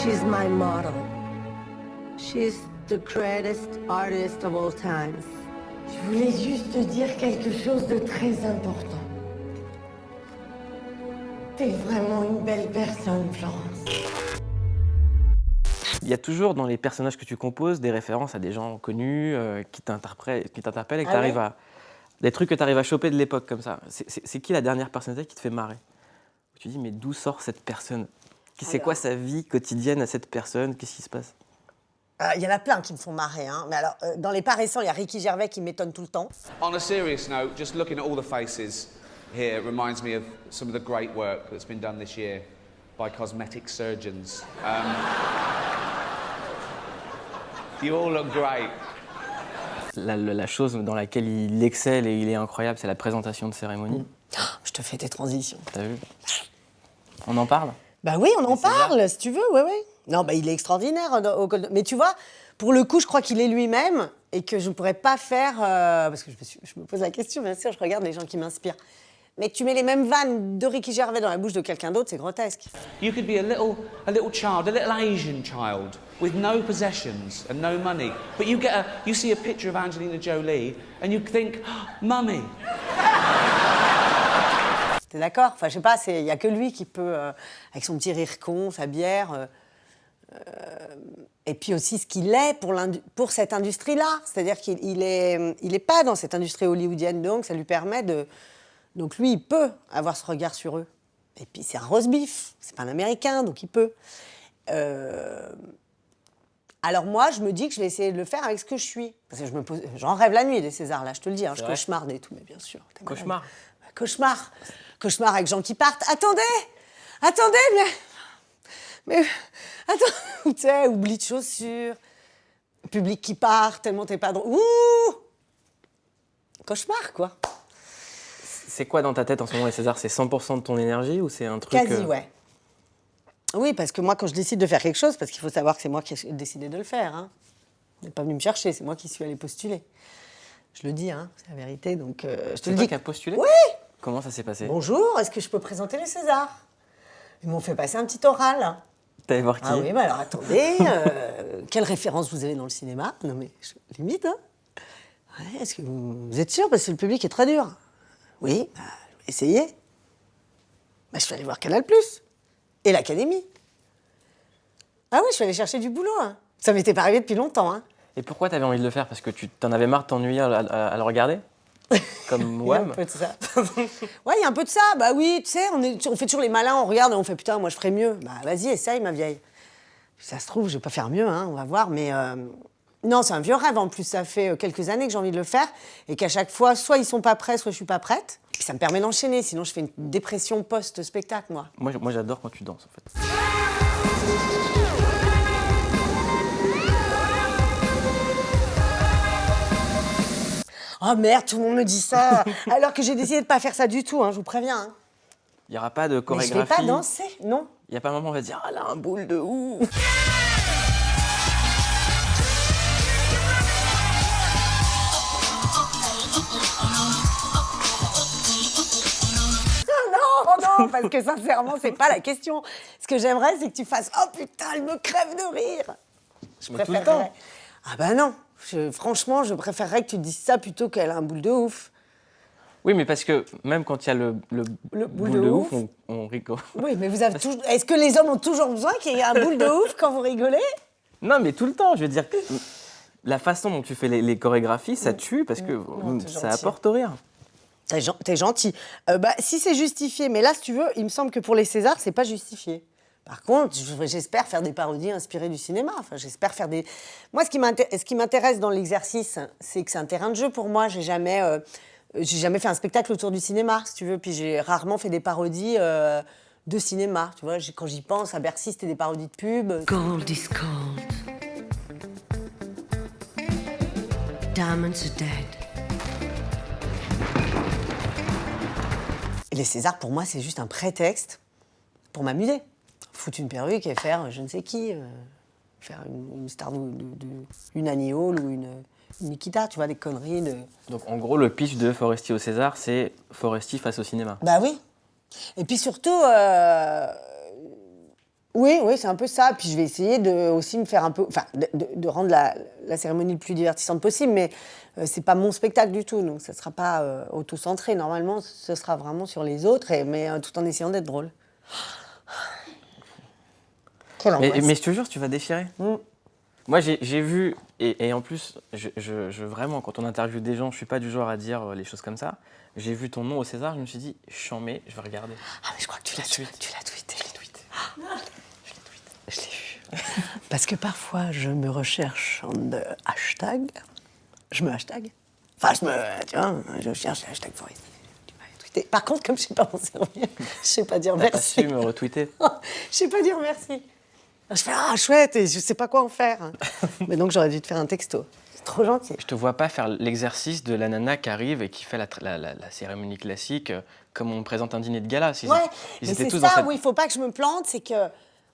She's my model. She's the greatest artist of all times. Je voulais juste te dire quelque chose de très important. T'es vraiment une belle personne, Florence. Il y a toujours dans les personnages que tu composes des références à des gens connus qui t'interpellent et que tu arrives à... Des trucs que tu arrives à choper de l'époque comme ça. C'est qui la dernière personnalité qui te fait marrer? Tu dis, mais d'où sort cette personne? C'est quoi sa vie quotidienne à cette personne? Qu'est-ce qui se passe? Il y en a plein qui me font marrer. Hein. Mais alors, dans les pas récents, il y a Ricky Gervais qui m'étonne tout le temps. On a serious note, just looking at all the faces here reminds me of some of the great work that's been done this year by cosmetic surgeons. You all look great. La chose dans laquelle il excelle et il est incroyable, c'est la présentation de cérémonie. Je te fais tes transitions. T'as vu? On en parle? Bah oui, on en parle, si tu veux, ouais. Non, bah il est extraordinaire. Mais tu vois, pour le coup, je crois qu'il est lui-même et que je ne pourrais pas faire... parce que je me pose la question, bien sûr, je regarde les gens qui m'inspirent. Mais tu mets les mêmes vannes de Ricky Gervais dans la bouche de quelqu'un d'autre, c'est grotesque. You could be a little child, a little Asian child, with no possessions and no money. But you see a picture of Angelina Jolie and you think, oh, Mummy. T'es d'accord? Enfin, je sais pas, il y a que lui qui peut, avec son petit rire con, sa bière... et puis aussi ce qu'il est pour cette industrie-là. C'est-à-dire qu'il est pas dans cette industrie hollywoodienne, donc ça lui permet de... Donc lui, il peut avoir ce regard sur eux. Et puis c'est un roast beef, c'est pas un Américain, donc il peut. Alors moi, je me dis que je vais essayer de le faire avec ce que je suis. Parce que j'en rêve la nuit des Césars, là, je te le dis. Hein, je cauchemarde et tout, mais bien sûr. Cauchemar? Cauchemar. Cauchemar avec gens qui partent. Attendez, mais attends, tu sais, oubli de chaussures, public qui part, tellement t'es pas drôle. Ouh! Cauchemar, quoi. C'est quoi dans ta tête en ce moment, les Césars? C'est 100% de ton énergie ou c'est un truc... Quasi, ouais. Oui, parce que moi, quand je décide de faire quelque chose, parce qu'il faut savoir que c'est moi qui ai décidé de le faire. Hein. Vous n'êtes pas venu me chercher, c'est moi qui suis allée postuler. Je le dis, hein, c'est la vérité, donc je te le dis. C'est toi qui as postulé? Oui! Comment ça s'est passé? Bonjour, est-ce que je peux présenter les Césars? Ils m'ont fait passer un petit oral. T'allais voir qui? Ah oui, bah alors attendez, quelle référence vous avez dans le cinéma? Non mais, limite, hein. Ouais, est-ce que vous êtes sûr? Parce que le public est très dur. Oui, bah, je vais essayer. Bah, je suis allée voir Canal+, et l'Académie. Ah oui, je suis allée chercher du boulot, hein. Ça m'était pas arrivé depuis longtemps, hein. Et pourquoi t'avais envie de le faire? Parce que tu t'en avais marre de t'ennuyer à le regarder? Comme Il y a Wham? un peu de ça. Ouais, il y a un peu de ça. Bah oui, tu sais, on fait toujours les malins, on regarde et on fait putain, moi je ferais mieux. Bah vas-y, essaye, ma vieille. Puis ça se trouve, je vais pas faire mieux, hein, on va voir. Mais non, c'est un vieux rêve en plus. Ça fait quelques années que j'ai envie de le faire et qu'à chaque fois, soit ils sont pas prêts, soit je suis pas prête. Puis ça me permet d'enchaîner. Sinon, je fais une dépression post-spectacle, moi. Moi, j'adore quand tu danses, en fait. Oh merde, tout le monde me dit ça. Alors que j'ai décidé de pas faire ça du tout, hein, je vous préviens. Hein. Il n'y aura pas de Mais chorégraphie? je vais pas danser, non. Il n'y a pas un moment où on va se dire « Ah, là, un boule de ouf !» Non, parce que sincèrement, c'est pas la question. Ce que j'aimerais, c'est que tu fasses « Oh putain, elle me crève de rire !» Je Mais tout le préférerais... temps. Ah bah non. Franchement, je préférerais que tu dises ça plutôt qu'elle a un boule de ouf. Oui, mais parce que même quand il y a le boule de ouf, on rigole. Oui, mais vous avez toujours... Est-ce que les hommes ont toujours besoin qu'il y ait un boule de ouf quand vous rigolez? Non, mais tout le temps, je veux dire... La façon dont tu fais les chorégraphies, ça tue parce que Non, t'es ça gentil. apporte rien. T'es gentil. Bah, si c'est justifié, mais là, si tu veux, il me semble que pour les Césars, c'est pas justifié. Par contre, j'espère faire des parodies inspirées du cinéma. Enfin, j'espère faire des... Moi, ce qui m'intéresse dans l'exercice, c'est que c'est un terrain de jeu pour moi. J'ai jamais fait un spectacle autour du cinéma, si tu veux. Puis j'ai rarement fait des parodies de cinéma. Tu vois, quand j'y pense, à Bercy, c'était des parodies de pub. Gold is cold. Diamonds are dead. Et les Césars, pour moi, c'est juste un prétexte pour m'amuser. Foutre une perruque et faire je ne sais qui, faire une star une Annie Hall ou une Nikita, tu vois, des conneries de... Donc en gros, le pitch de Foresti au César, c'est Foresti face au cinéma. Bah oui. Et puis surtout, Oui, c'est un peu ça. Puis je vais essayer de aussi me faire un peu, enfin, de rendre la cérémonie le plus divertissante possible. Mais c'est pas mon spectacle du tout, donc ça sera pas auto-centré. Normalement, ce sera vraiment sur les autres, mais tout en essayant d'être drôle. Quelle angoisse. Mais je te jure, tu vas déchirer. Moi, j'ai vu, et en plus, vraiment, quand on interviewe des gens, je suis pas du genre à dire les choses comme ça. J'ai vu ton nom au César, je me suis dit, chambé, je vais regarder. Ah, mais je crois que tu l'as tweeté. Je l'ai vu. Parce que parfois, je me recherche en hashtag. Je me hashtag. Enfin, je cherche le hashtag Forest. Tu m'avais tweeté. Par contre, comme je sais pas m'en servir, je sais pas dire T'as pas merci. su me retweeter. Je sais pas dire merci. Je fais ah chouette et je sais pas quoi en faire. Mais donc j'aurais dû te faire un texto. C'est trop gentil. Je te vois pas faire l'exercice de la nana qui arrive et qui fait la cérémonie classique comme on présente un dîner de gala. Ouais, mais c'est ça où il faut pas que je me plante, c'est que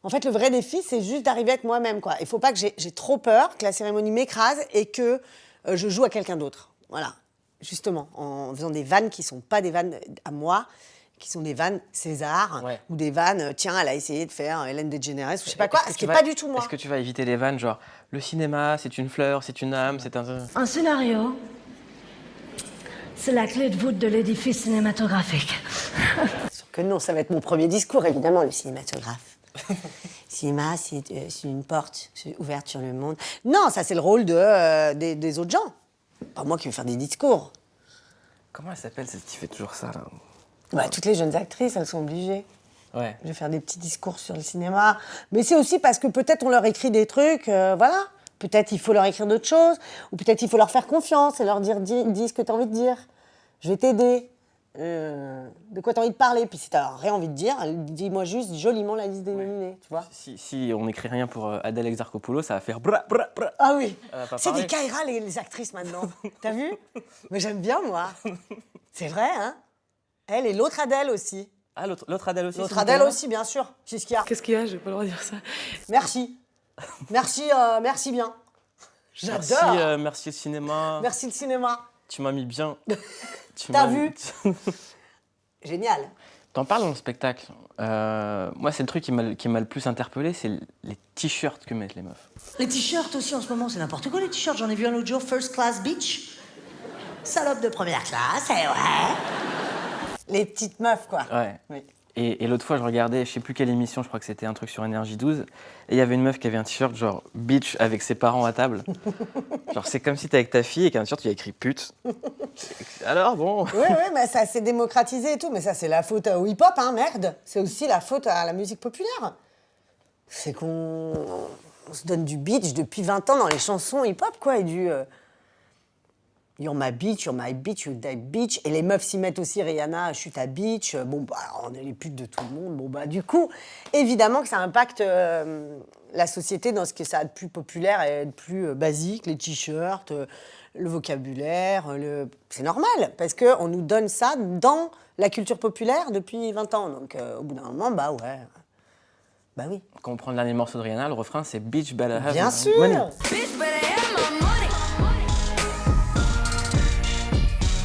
en fait le vrai défi c'est juste d'arriver à être moi-même quoi. Il faut pas que j'ai trop peur que la cérémonie m'écrase et que je joue à quelqu'un d'autre. Voilà, justement en faisant des vannes qui sont pas des vannes à moi. Qui sont des vannes César, ou des vannes, tiens, elle a essayé de faire Hélène DeGeneres, ou je sais pas quoi, ce qui n'est pas du tout moi. Est-ce que tu vas éviter les vannes genre, le cinéma, c'est une fleur, c'est une âme, c'est un... Un scénario, c'est la clé de voûte de l'édifice cinématographique. Sûr que non, ça va être mon premier discours, évidemment, le cinématographe. Cinéma, c'est une porte ouverte sur le monde. Non, ça, c'est le rôle des autres gens. Pas moi qui vais faire des discours. Comment elle s'appelle, celle qui fait toujours ça, là? Bah, toutes les jeunes actrices, elles sont obligées. Ouais. Je vais faire des petits discours sur le cinéma. Mais c'est aussi parce que peut-être on leur écrit des trucs, voilà. Peut-être il faut leur écrire d'autres choses, ou peut-être il faut leur faire confiance et leur dire dis ce que tu as envie de dire. Je vais t'aider. De quoi tu as envie de parler. Puis si tu n'as rien envie de dire, dis-moi juste joliment la liste des nominés, tu vois. Si on n'écrit rien pour Adèle Exarchopoulos, ça va faire bra bra bra. Ah oui, pas c'est parler. des Kaira les actrices maintenant. T'as vu? Mais j'aime bien moi. C'est vrai, hein? Elle et l'autre Adèle aussi. Ah, l'autre Adèle aussi. L'autre c'est Adèle Nicolas aussi, bien sûr. C'est ce qu'il y a. Qu'est-ce qu'il y a? J'ai pas le droit de dire ça. Merci. Merci bien. Merci, J'adore. merci le cinéma. Merci le cinéma. Tu m'as mis bien. T'as vu? Génial. T'en parles dans le spectacle. Moi, c'est le truc qui m'a le plus interpellé, c'est les t-shirts que mettent les meufs. Les t-shirts aussi en ce moment, c'est n'importe quoi les t-shirts. J'en ai vu un l'autre jour, First Class Beach. Salope de première classe, et ouais. Les petites meufs, quoi. Ouais. Oui. Et l'autre fois, je regardais, je sais plus quelle émission, je crois que c'était un truc sur Énergie 12, et il y avait une meuf qui avait un t-shirt genre bitch avec ses parents à table. Genre, c'est comme si t'es avec ta fille et qu'un t-shirt, il y a écrit pute. Alors, bon. Oui, mais ça s'est démocratisé et tout, mais ça, c'est la faute au hip-hop, hein, merde. C'est aussi la faute à la musique populaire. C'est qu'on se donne du bitch depuis 20 ans dans les chansons hip-hop, quoi, et du... You're my bitch, you're my bitch, you're that bitch. Et les meufs s'y mettent aussi, Rihanna, je suis ta bitch. Bon, bah, on est les putes de tout le monde. Bon, bah, du coup, évidemment que ça impacte la société dans ce que ça a de plus populaire et de plus basique, les t-shirts, le vocabulaire. C'est normal, parce qu'on nous donne ça dans la culture populaire depuis 20 ans. Donc, au bout d'un moment, bah ouais. Bah oui. Quand on prend le dernier morceau de Rihanna, le refrain, c'est bitch better have Bien my sûr. money. Bitch better have my money.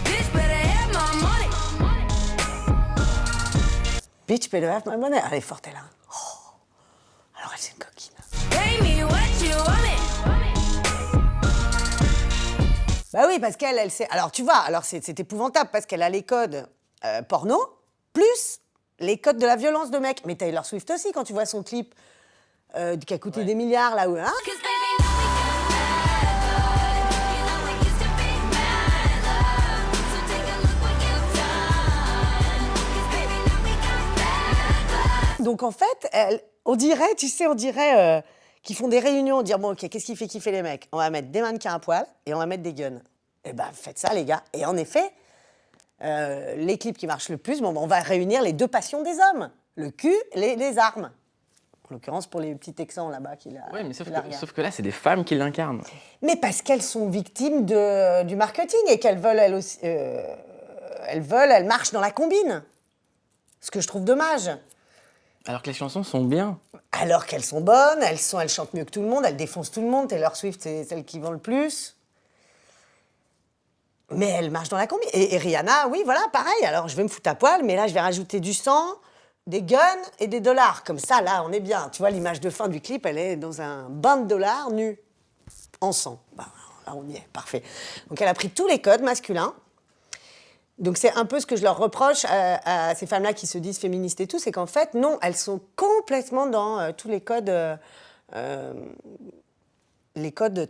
Bitch better have my money. Bitch, better have my money. Elle est forte, elle. Hein. Oh. Alors, elle, c'est une coquine. Pay me what you want me. Bah oui, parce qu'elle, elle sait... Alors, tu vois, alors c'est épouvantable, parce qu'elle a les codes porno, plus les codes de la violence de mec. Mais Taylor Swift aussi, quand tu vois son clip qui a coûté des milliards, là où... Hein. Cause baby, now we got bad blood. You know we used to be mad love. So take a look what you've done. Cause baby, now we got bad blood. Donc, en fait, on dirait, tu sais, qu'ils font des réunions, dire, bon, OK, qu'est-ce qui fait kiffer les mecs? On va mettre des mannequins à poil et on va mettre des guns. Eh ben, faites ça, les gars. Et en effet, les clips qui marchent le plus, bon, on va réunir les deux passions des hommes. Le cul, les armes. En l'occurrence, pour les petits Texans là-bas qui la Ouais, mais regardent. sauf que là, c'est des femmes qui l'incarnent. Mais parce qu'elles sont victimes du marketing et qu'elles veulent, elles aussi... elles marchent dans la combine. Ce que je trouve dommage. Alors que les chansons sont bien. Alors qu'elles sont bonnes, elles chantent mieux que tout le monde, elles défoncent tout le monde. Taylor Swift, c'est celle qui vend le plus. Mais elles marchent dans la combine. Et Rihanna, oui, voilà, pareil. Alors, je vais me foutre à poil, mais là, je vais rajouter du sang, des guns et des dollars. Comme ça, là, on est bien. Tu vois, l'image de fin du clip, elle est dans un bain de dollars, nue, en sang. Bah, là, on y est, parfait. Donc, elle a pris tous les codes masculins. Donc, c'est un peu ce que je leur reproche à ces femmes-là qui se disent féministes et tout, c'est qu'en fait, non, elles sont complètement dans tous les codes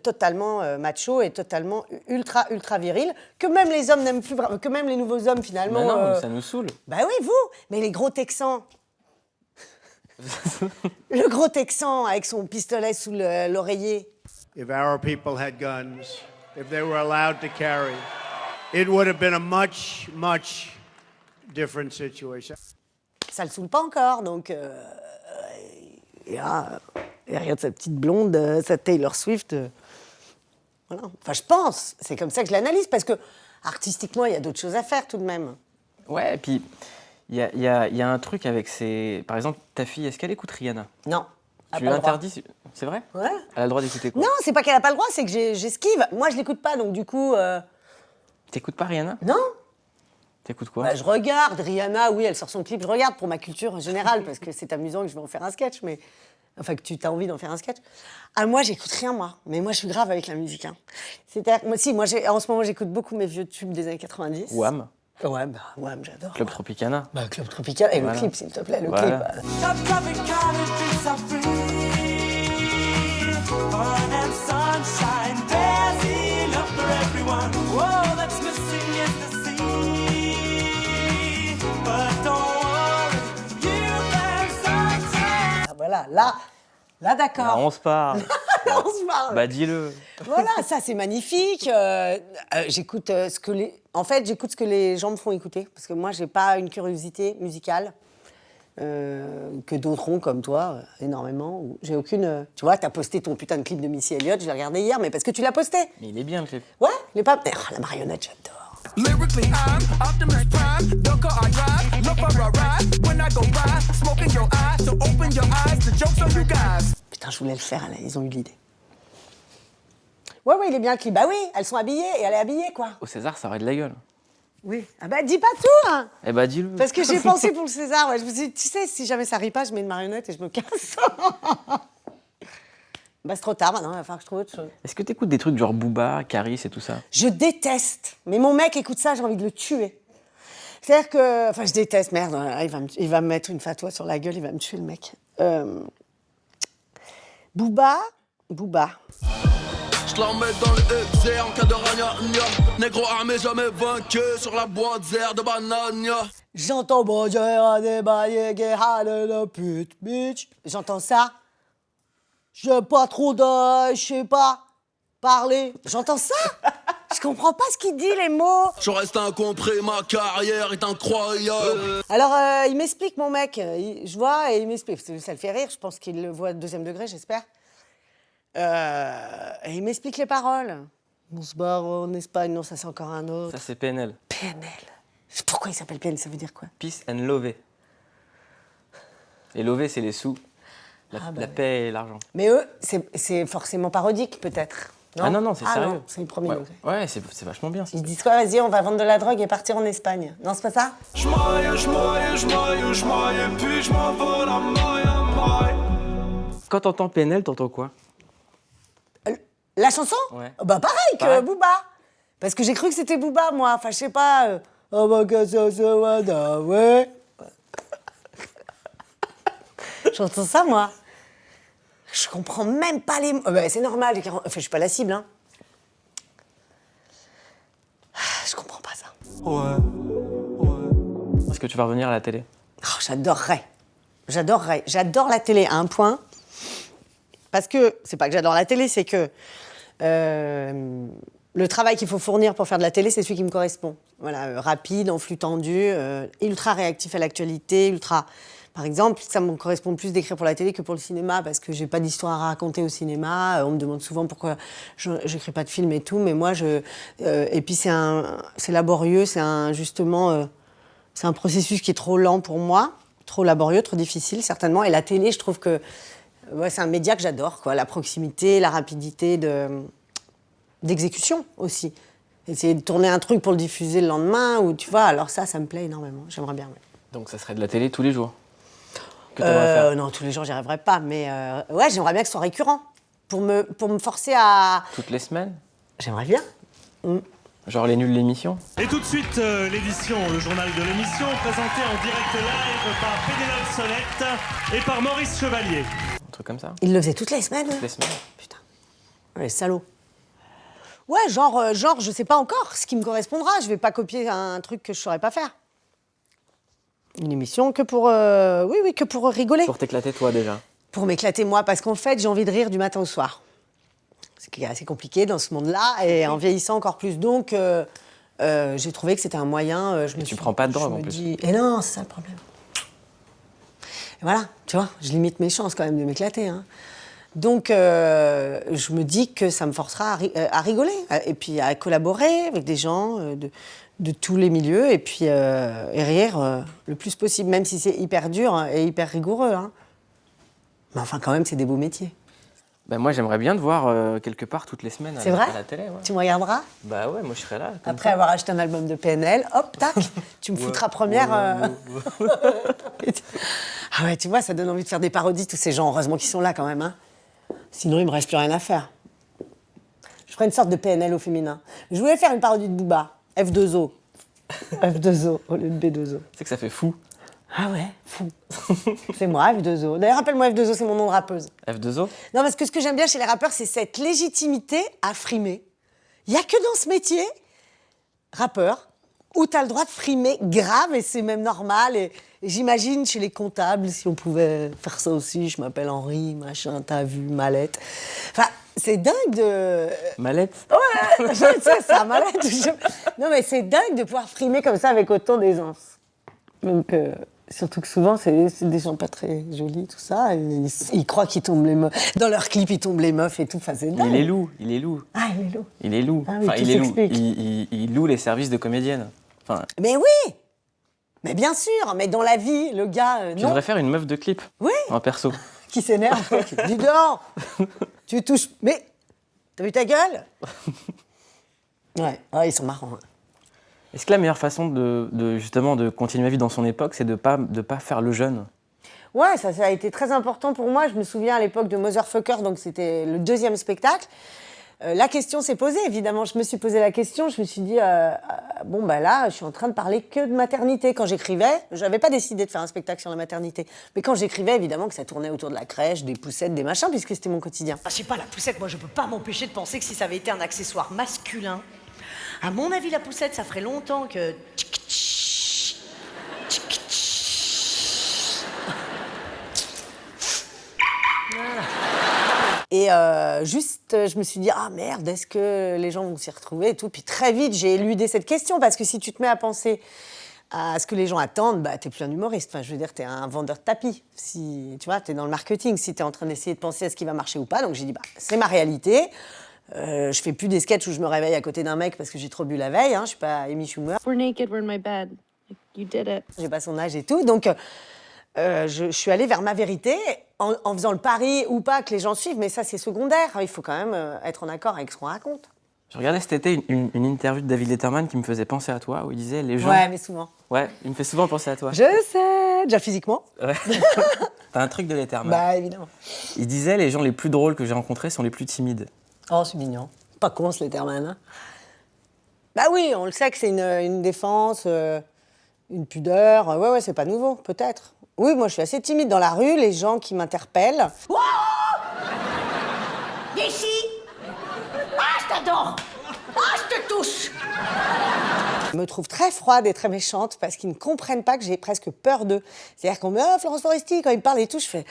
totalement machos et totalement ultra virils, que même les hommes n'aiment plus, que même les nouveaux hommes, finalement... Mais non, ça nous saoule. Bah oui, vous. Mais les gros Texans. Le gros Texan avec son pistolet sous l'oreiller. If our people had guns, if they were allowed to carry, it would have been a much, much different situation. Ça le saoule pas encore, donc... il y a rien de sa petite blonde, sa Taylor Swift. Voilà. Enfin, je pense. C'est comme ça que je l'analyse, parce que artistiquement, il y a d'autres choses à faire tout de même. Ouais, et puis il y a un truc avec ces... Par exemple, ta fille, est-ce qu'elle écoute Rihanna? Non. Tu l'interdis? C'est vrai? Ouais. Elle a le droit d'écouter quoi? Non, c'est pas qu'elle a pas le droit, c'est que j'esquive. Moi, je l'écoute pas, donc du coup... T'écoutes pas Rihanna? Non. T'écoutes quoi? Bah, je regarde Rihanna, oui, elle sort son clip, je regarde pour ma culture générale, parce que c'est amusant que je vais en faire un sketch, mais... Enfin, que tu as envie d'en faire un sketch. Ah, moi, j'écoute rien, moi. Mais moi, je suis grave avec la musique. Hein. C'est-à-dire, moi, en ce moment, j'écoute beaucoup mes vieux tubes des années 90. Wham. Ouais, j'adore. Club Tropicana. Bah, Club Tropical. Et Voilà. le clip, s'il te plaît, le Voilà. clip. Club Tropicana drinks are free. Fun and sunshine, there's enough for everyone. All that's missing is the sea. But don't worry, you can sunshine. Ah, voilà, là, d'accord. Là, on se parle. On se parle. Bah, dis-le. Voilà, ça, c'est magnifique. J'écoute ce que les... En fait, j'écoute ce que les gens me font écouter. Parce que moi, j'ai pas une curiosité musicale que d'autres ont, comme toi, énormément. J'ai aucune... Tu vois, t'as posté ton putain de clip de Missy Elliott, je l'ai regardé hier, mais parce que tu l'as posté. Mais il est bien le clip. Ouais, les pas... La marionnette, j'adore. Lyrically, I'm Optimus Prime. Dunker, I drive. Look for a ride. When I go by, smoke in your eyes. So open your eyes. The joke's on you guys. Putain, je voulais le faire, là, ils ont eu l'idée. Ouais, il est bien le clip. Bah oui, elles sont habillées et elle est habillée, quoi. Au César, ça aurait de la gueule. Oui. Ah bah, dis pas tout, hein. Eh bah, dis-le. Parce que j'ai pensé pour le César, ouais. Je me suis dit, tu sais, si jamais ça rit pas, je mets une marionnette et je me casse. Bah, c'est trop tard maintenant, il va falloir que je trouve autre chose. Est-ce que t'écoutes des trucs genre Booba, Caris et tout ça? Je déteste. Mais mon mec écoute ça, j'ai envie de le tuer. C'est-à-dire que... Enfin, je déteste, merde. Là, il va me mettre une fatwa sur la gueule, il va me tuer, le mec. Booba. Je la mets dans le XR en cas de ragnagna. Négro armé jamais vaincu sur la boîte zère de banania. J'entends bon Dieu à débailler, guerre de pute, bitch. J'entends ça. J'ai pas trop de... Je sais pas. Parler. J'entends ça. Je comprends pas ce qu'il dit, les mots. Je reste incompris, ma carrière est incroyable. Alors, il m'explique, mon mec. Je vois et il m'explique. Ça le fait rire, je pense qu'il le voit deuxième degré, j'espère. Et il m'explique les paroles. On se barre en Espagne, non, ça c'est encore un autre. Ça, c'est PNL. PNL. Pourquoi il s'appelle PNL, ça veut dire quoi? Peace and Love. Et Love, c'est les sous. La paix et l'argent. Mais eux, c'est forcément parodique, peut-être. Ah non, c'est sérieux. Non, c'est le premier Ouais, degré. ouais, c'est vachement bien. Ils disent quoi? Vas-y, on va vendre de la drogue et partir en Espagne. Non, c'est pas ça? J'maille, puis j'm'envole à maille. Quand t'entends PNL, t'entends quoi? La chanson? Ouais. Bah pareil que Pareil. Booba. Parce que j'ai cru que c'était Booba, moi. Enfin, je sais pas. Oh bah que ça se wada, ouais. J'entends ça, moi. Je comprends même pas les mots. Bah, c'est normal. Enfin, je suis pas la cible, hein. Je comprends pas ça. Est-ce que tu vas revenir à la télé? Oh, j'adorerais. J'adore la télé à un point. Parce que, c'est pas que j'adore la télé, c'est que le travail qu'il faut fournir pour faire de la télé, c'est celui qui me correspond. Voilà, rapide, en flux tendu, ultra réactif à l'actualité, ultra... Par exemple, ça me correspond plus d'écrire pour la télé que pour le cinéma, parce que j'ai pas d'histoire à raconter au cinéma. On me demande souvent pourquoi j'écris pas de film et tout, mais moi, et puis c'est laborieux, justement, c'est un processus qui est trop lent pour moi, trop laborieux, trop difficile, certainement. Et la télé, je trouve que c'est un média que j'adore, quoi. La proximité, la rapidité d'exécution aussi. Essayer de tourner un truc pour le diffuser le lendemain, ou tu vois, alors ça me plaît énormément. J'aimerais bien. Ouais. Donc ça serait de la télé tous les jours? que tu aimerais faire? Non, tous les jours, j'y arriverai pas. Mais ouais, j'aimerais bien que ce soit récurrent. Pour me forcer à... Toutes les semaines? J'aimerais bien. Genre les nuls l'émission? Et tout de suite, l'édition, le journal de l'émission, présenté en direct live par Pénélope Solette et par Maurice Chevalier. Un truc comme ça? Il le faisait toutes les semaines. Toutes les semaines. Putain. Les salauds. Ouais, genre, je sais pas encore ce qui me correspondra. Je vais pas copier un truc que je saurais pas faire. Une émission que pour... oui, que pour rigoler. Pour t'éclater toi déjà? Pour m'éclater moi, parce qu'en fait, j'ai envie de rire du matin au soir. C'est assez compliqué dans ce monde-là, et en vieillissant encore plus. Donc, j'ai trouvé que c'était un moyen... tu prends pas de drogue, en plus. Et non, c'est ça le problème. Et voilà, tu vois, je limite mes chances quand même de m'éclater. Hein. Donc, je me dis que ça me forcera à rigoler, et puis à collaborer avec des gens de tous les milieux, et puis et rire le plus possible, même si c'est hyper dur et hyper rigoureux. Hein. Mais enfin, quand même, c'est des beaux métiers. Ben moi, j'aimerais bien te voir quelque part toutes les semaines C'est vrai à la télé. Ouais. Tu me regarderas? Bah ouais, moi je serais là. comme Après ça. avoir acheté un album de PNL, hop, tac, tu me foutras première. Ah ouais, tu vois, ça donne envie de faire des parodies, tous ces gens. Heureusement qu'ils sont là quand même. Hein. Sinon, il me reste plus rien à faire. Je ferais une sorte de PNL au féminin. Je voulais faire une parodie de Booba, F2O. F2O au lieu de B2O. C'est que ça fait fou. Ah ouais, fou. C'est moi, F2O. D'ailleurs, rappelle-moi, F2O, c'est mon nom de rappeuse. F2O? Non, parce que ce que j'aime bien chez les rappeurs, c'est cette légitimité à frimer. Il n'y a que dans ce métier, rappeur, où tu as le droit de frimer grave, et c'est même normal. Et j'imagine chez les comptables, si on pouvait faire ça aussi, je m'appelle Henri, machin, t'as vu, mallette. Enfin, c'est dingue de... Mallette? Ouais, je sais, c'est un mallette. Non, mais c'est dingue de pouvoir frimer comme ça avec autant d'aisance. Donc... surtout que souvent, c'est des gens pas très jolis, tout ça. Et ils croient qu'ils tombent les meufs. Dans leurs clips, ils tombent les meufs et tout. Enfin, c'est dingue. Il est loup, il est loup. Ah, il est loup. Il est loup. Ah oui, enfin, tout il est loup. s'explique. Il loue les services de comédienne. Enfin, Mais oui! Mais bien sûr, mais dans la vie, le gars, tu non, devrais faire une meuf de clip. Oui. En perso. qui s'énerve. quoi, qui dit non, tu touches. Mais, t'as vu ta gueule? Ouais, ils sont marrants. Hein. Est-ce que la meilleure façon justement de continuer à vivre dans son époque, c'est de pas faire le jeune? Ouais, ça a été très important pour moi. Je me souviens à l'époque de Motherfucker, donc c'était le deuxième spectacle. La question s'est posée, évidemment. Je me suis posé la question, je me suis dit, bon, bah là, je suis en train de parler que de maternité. Quand j'écrivais, je n'avais pas décidé de faire un spectacle sur la maternité. Mais quand j'écrivais, évidemment que ça tournait autour de la crèche, des poussettes, des machins, puisque c'était mon quotidien. Ah, je sais pas, la poussette, moi je peux pas m'empêcher de penser que si ça avait été un accessoire masculin, à mon avis, la poussette, ça ferait longtemps que... Et juste, je me suis dit, ah merde, est-ce que les gens vont s'y retrouver et tout. Puis très vite, j'ai éludé cette question, parce que si tu te mets à penser à ce que les gens attendent, bah, t'es plus un humoriste. Enfin, je veux dire, t'es un vendeur de tapis. Si, tu vois, t'es dans le marketing, si t'es en train d'essayer de penser à ce qui va marcher ou pas. Donc j'ai dit, bah, c'est ma réalité. Je fais plus des sketchs où je me réveille à côté d'un mec parce que j'ai trop bu la veille. Hein. Je suis pas Amy Schumer. We're naked, we're in my bed. Like, you did it. J'ai pas son âge et tout. Donc, je suis allée vers ma vérité en faisant le pari ou pas que les gens suivent. Mais ça, c'est secondaire. Il faut quand même être en accord avec ce qu'on raconte. Je regardais cet été une interview de David Letterman qui me faisait penser à toi, où il disait les gens... Ouais, mais souvent. Ouais, il me fait souvent penser à toi. Je sais, déjà physiquement. Ouais. T'as un truc de Letterman. Bah, évidemment. Il disait les gens les plus drôles que j'ai rencontrés sont les plus timides. Oh, c'est mignon. Pas con, ce Letterman. Hein. Bah oui, on le sait que c'est une défense, une pudeur. Ouais, c'est pas nouveau, peut-être. Oui, moi, je suis assez timide dans la rue. Les gens qui m'interpellent... Oh, viens ici. Ah, je t'adore. Ah, je te touche. me trouvent très froide et très méchante parce qu'ils ne comprennent pas que j'ai presque peur d'eux. C'est-à-dire qu'on me dit « Florence Foresti », quand ils me parlent et tout, je fais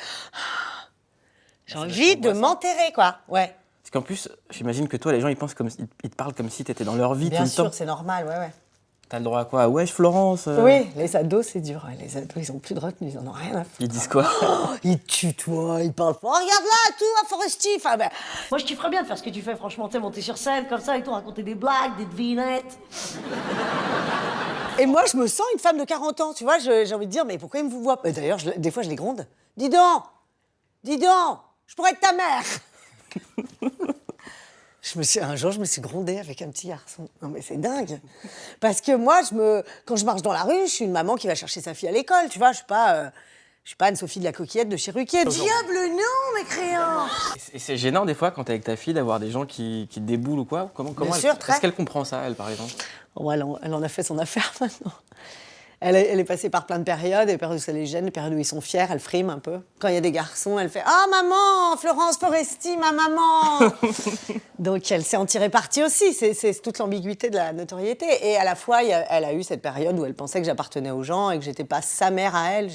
« J'ai envie de m'enterrer, quoi. » Ouais. Parce qu'en plus, j'imagine que toi, les gens, ils pensent comme ils te parlent comme si t'étais dans leur vie Bien tout le sûr, temps. c'est normal, ouais. T'as le droit à quoi? Wesh, Florence Oui, les ados, c'est dur. Les ados, ils ont plus de retenue, ils en ont rien à foutre. Ils disent quoi? Ils tutoient, ils parlent pas. Oh, regarde là, tout, à Foresti. Enfin, ben... Moi, je kifferais bien de faire ce que tu fais, franchement, tu sais, monter sur scène comme ça et tout, raconter des blagues, des devinettes. Et moi, je me sens une femme de 40 ans, tu vois, j'ai envie de dire, mais pourquoi ils me vous voient? D'ailleurs, des fois, je les gronde. Dis donc, je pourrais être ta mère. Un jour, je me suis grondée avec un petit garçon. Non, mais c'est dingue. Parce que moi, quand je marche dans la rue, je suis une maman qui va chercher sa fille à l'école, tu vois, je suis pas... Je suis pas Anne-Sophie de la Coquillette de chez Ruquier. Diable non, mécréant. Et c'est gênant des fois quand t'es avec ta fille d'avoir des gens qui te déboulent ou quoi. Comment Bien elle- sûr, très. Est-ce qu'elle comprend ça, elle, par exemple? Oh, elle en a fait son affaire maintenant. Elle est passée par plein de périodes, des périodes où ça les gêne, des périodes où ils sont fiers, elle frime un peu. Quand il y a des garçons, elle fait « Ah, maman, Florence Foresti, ma maman !» Donc elle s'est en tirée parti aussi, c'est toute l'ambiguïté de la notoriété. Et à la fois, elle a eu cette période où elle pensait que j'appartenais aux gens et que j'étais pas sa mère à elle,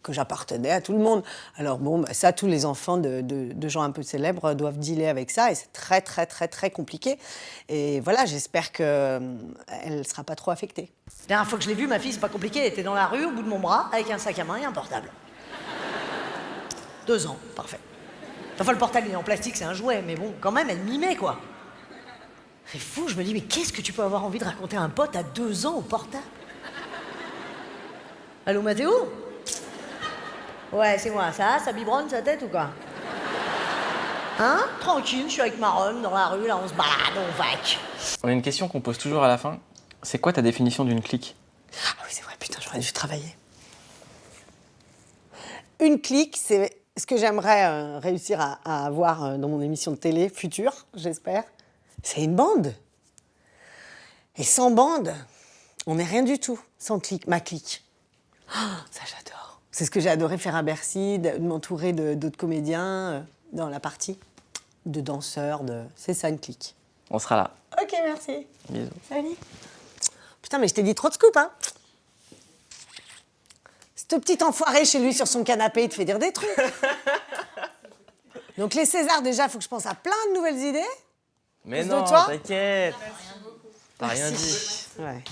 que j'appartenais à tout le monde. Alors bon, bah, ça, tous les enfants de gens un peu célèbres doivent dealer avec ça et c'est très, très, très, très compliqué. Et voilà, j'espère qu'elle ne sera pas trop affectée. La dernière fois que je l'ai vue, ma fille, c'est pas compliqué, elle était dans la rue, au bout de mon bras, avec un sac à main et un portable. 2 ans, parfait. Enfin, le portable, il est en plastique, c'est un jouet, mais bon, quand même, elle mimait, quoi. C'est fou, je me dis, mais qu'est-ce que tu peux avoir envie de raconter à un pote à 2 ans au portable? Allô, Mathéo? Ouais, c'est moi, ça biberonne sa tête ou quoi? Hein? Tranquille, je suis avec Maron dans la rue, là, on se balade, on vaque. On a une question qu'on pose toujours à la fin. C'est quoi ta définition d'une clique? Ah oui, c'est vrai, putain, j'aurais dû travailler. Une clique, c'est ce que j'aimerais réussir à avoir dans mon émission de télé future, j'espère. C'est une bande. Et sans bande, on n'est rien du tout. Sans clique, ma clique. Oh, ça, j'adore. C'est ce que j'ai adoré faire à Bercy, de m'entourer d'autres comédiens dans la partie, de danseurs, c'est ça, une clique. On sera là. Ok, merci. Bisous. Salut. Putain, mais je t'ai dit trop de scoop, hein. Ce petit enfoiré chez lui sur son canapé, il te fait dire des trucs. Donc les Césars, déjà, il faut que je pense à plein de nouvelles idées. Mais Plus non, de toi t'inquiète. T'as rien Merci. dit. Ouais.